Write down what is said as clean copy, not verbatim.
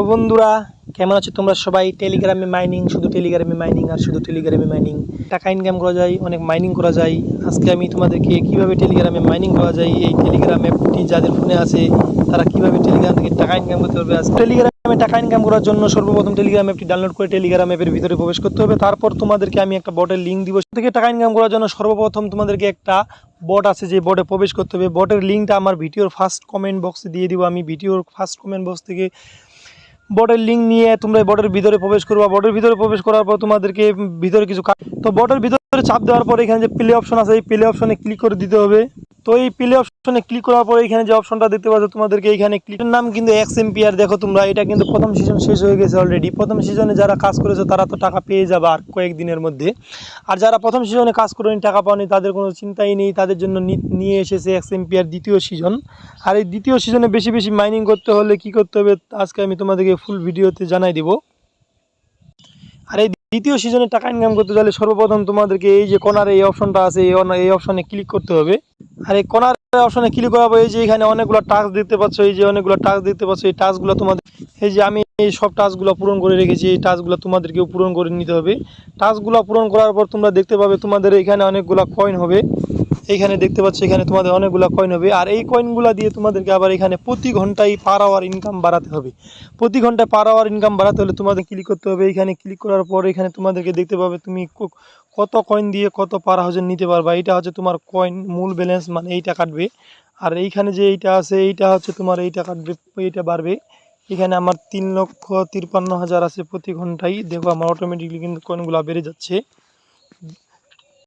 তো বন্ধুরা, কেমন আছো তোমরা সবাই? টেলিগ্রামে মাইনিং, শুধু টেলিগ্রামে মাইনিং আর শুধু টেলিগ্রামে মাইনিং, টাকা ইনকাম করা যায়, অনেক মাইনিং করা যায়। আজকে আমি তোমাদেরকে কিভাবে টেলিগ্রামে মাইনিং করা যায়, এই টেলিগ্রাম অ্যাপটি যাদের ফোনে আছে তারা কিভাবে টেলিগ্রাম থেকে টাকা ইনকাম করতে পারবে। আজকে টেলিগ্রামে টাকা ইনকাম করার জন্য সর্বপ্রথম টেলিগ্রাম অ্যাপটি ডাউনলোড করে টেলিগ্রাম অ্যাপের ভিতরে প্রবেশ করতে হবে। তারপর তোমাদেরকে আমি একটা বটের লিঙ্ক দিব। থেকে টাকা ইনকাম করার জন্য সর্বপ্রথম তোমাদেরকে একটা বট আছে, যে বটে প্রবেশ করতে হবে। বটের লিঙ্কটা আমার ভিডিওর ফার্স্ট কমেন্ট বক্সে দিয়ে দিব। আমি ভিডিওর ফার্স্ট কমেন্ট বক্স থেকে বটের লিঙ্ক নিয়ে তোমরা বটের ভিতরে প্রবেশ করবা। বটের ভিতরে প্রবেশ করার পর তোমাদেরকে ভিতরে কিছু তো বটের ভিতরে চাপ দেওয়ার পর এখানে যে প্লে অপশন আছে, এই প্লে অপশনে ক্লিক করে দিতে হবে। তো এই প্লে অপশনে ক্লিক করার পর এখানে যে অপশনটা দেখতে পাচ্ছ তোমাদেরকে এইখানে ক্লিকের নাম কিন্তু এক্সএমপিআর। দেখো তোমরা, এটা কিন্তু প্রথম সিজন শেষ হয়ে গেছে অলরেডি। প্রথম সিজনে যারা কাজ করেছে তারা তো টাকা পেয়ে যাবে আর কয়েকদিনের মধ্যে। আর যারা প্রথম সিজনে কাজ করেনি, টাকা পাওনি, তাদের কোনো চিন্তাই নেই। তাদের জন্য নিয়ে এসেছে এক্সএমপিআর দ্বিতীয় সিজন। আর এই দ্বিতীয় সিজনে বেশি বেশি মাইনিং করতে হলে কি করতে হবে আজকে আমি তোমাদেরকে ফুল ভিডিওতে জানাই দিব। আর এই দ্বিতীয় সিজনে টাকা ইনকাম করতে চাইলে সর্বপ্রথম তোমাদেরকে এই যে কর্নারে এই অপশনটা আছে, এই অপশনে ক্লিক করতে হবে। আর এই কর্নার অপশনে ক্লিক করার পর এই যে এখানে অনেকগুলো টাস্ক দেখতে পাচ্ছ, এই যে অনেকগুলো টাস্ক দেখতে পাচ্ছ, এই টাস্কগুলো তোমাদের, এই যে আমি এই সব টাস্কগুলো পূরণ করে রেখেছি, এই টাস্কগুলো তোমাদেরকেও পূরণ করে নিতে হবে। টাস্কগুলো পূরণ করার পর তোমরা দেখতে পাবে তোমাদের এখানে অনেকগুলো কয়েন হবে। এইখানে দেখতে পাচ্ছ, এখানে তোমাদের অনেকগুলো কয়েন হবে। আর এই কয়েনগুলো দিয়ে তোমাদেরকে আবার এখানে প্রতি ঘন্টায় পার আওয়ার ইনকাম বাড়াতে হবে। প্রতি ঘন্টায় পার আওয়ার ইনকাম বাড়াতে হলে তোমাদের ক্লিক করতে হবে। এইখানে ক্লিক করার পর এখানে তোমাদেরকে দেখতে পাবে তুমি কত কয়েন দিয়ে কত পার হাউজে নিতে পারবা। এইটা হচ্ছে তোমার কয়েন মূল ব্যালেন্স, মানে এইটা কাটবে। আর এইখানে যে এইটা আছে, এইটা হচ্ছে তোমার এইটা কাটবে, এইটা বাড়বে। এখানে আমার 3,53,000 আছে প্রতি ঘন্টায়। দেখো আমার অটোমেটিকলি কিন্তু কয়েনগুলো বেড়ে যাচ্ছে।